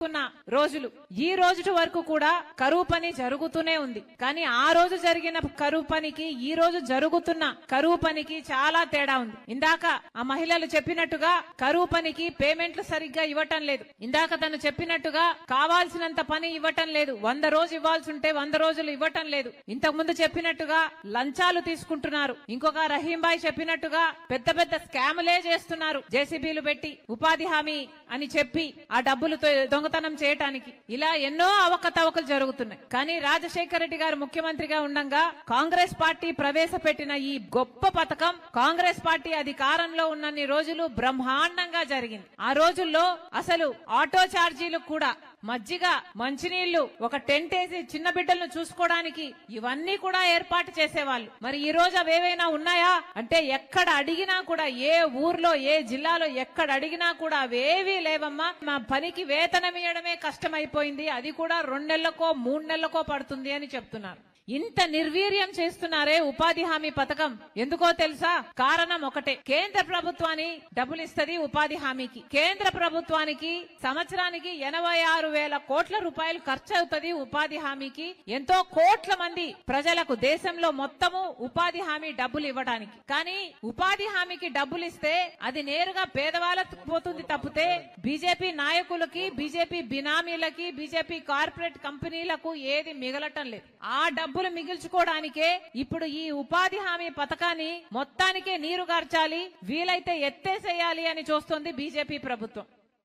రోజులు ఈ రోజు వరకు కూడా కరువు పని జరుగుతూనే ఉంది. కానీ ఆ రోజు జరిగిన కరువు పనికి ఈ రోజు జరుగుతున్న కరువు పనికి చాలా తేడా ఉంది. ఇందాక ఆ మహిళలు చెప్పినట్టుగా కరువు పనికి పేమెంట్లు సరిగ్గా ఇవ్వటం లేదు. ఇందాక తను చెప్పినట్టుగా కావాల్సినంత పని ఇవ్వటం లేదు. 100 రోజులు ఇవ్వాల్సి ఉంటే 100 రోజులు ఇవ్వటం లేదు. ఇంతకు ముందు చెప్పినట్టుగా లంచాలు తీసుకుంటున్నారు. ఇంకొక రహీంబాయ్ చెప్పినట్టుగా పెద్ద పెద్ద స్కాములే చేస్తున్నారు. జేసీబీలు పెట్టి ఉపాధి హామీ అని చెప్పి ఆ డబ్బులు దొంగతనం చేయటానికి ఇలా ఎన్నో అవకతవకలు జరుగుతున్నాయి. కానీ రాజశేఖర రెడ్డి గారు ముఖ్యమంత్రిగా ఉండగా కాంగ్రెస్ పార్టీ ప్రవేశపెట్టిన ఈ గొప్ప పథకం కాంగ్రెస్ పార్టీ అధికారంలో ఉన్నన్ని రోజులు బ్రహ్మాండంగా జరిగింది. ఆ రోజుల్లో అసలు ఆటో ఛార్జీలు కూడా మజ్జిగ మంచినీళ్లు ఒక టెంట్ వేసి చిన్న బిడ్డలను చూసుకోవడానికి ఇవన్నీ కూడా ఏర్పాటు చేసేవాళ్ళు. మరి ఈ రోజు అవేవైనా ఉన్నాయా అంటే ఎక్కడ అడిగినా కూడా ఏ ఊర్లో ఏ జిల్లాలో ఎక్కడ అడిగినా కూడా అవేవీ లేవమ్మా. మా పనికి వేతనం ఇవ్వడమే కష్టమైపోయింది. అది కూడా 2 నెలలకో 3 నెలలకో పడుతుంది అని చెప్తున్నారు. ఇంత నిర్వీర్యం చేస్తున్నారే ఉపాధి హామీ పథకం. ఎందుకో తెలుసా? కారణం ఒకటే. కేంద్ర ప్రభుత్వాన్ని డబ్బులు ఇస్తుంది ఉపాధి హామీకి. కేంద్ర ప్రభుత్వానికి సంవత్సరానికి 86,000 కోట్ల రూపాయలు ఖర్చు అవుతుంది ఉపాధి హామీకి. ఎంతో కోట్ల మంది ప్రజలకు దేశంలో మొత్తము ఉపాధి హామీ డబ్బులు ఇవ్వడానికి. కానీ ఉపాధి హామీకి డబ్బులు ఇస్తే అది నేరుగా పేదవాళ్ళకు పోతుంది తప్పితే బీజేపీ నాయకులకి, బీజేపీ బినామీలకి, బీజేపీ కార్పొరేట్ కంపెనీలకు ఏది మిగలటం లేదు. ఆ డబ్బులు మిగిల్చుకోవడానికే ఇప్పుడు ఈ ఉపాధి హామీ పథకాన్ని మొత్తానికే నీరు గార్చాలి, వీలైతే ఎత్తేసేయాలి అని చూస్తోంది బీజేపీ ప్రభుత్వం.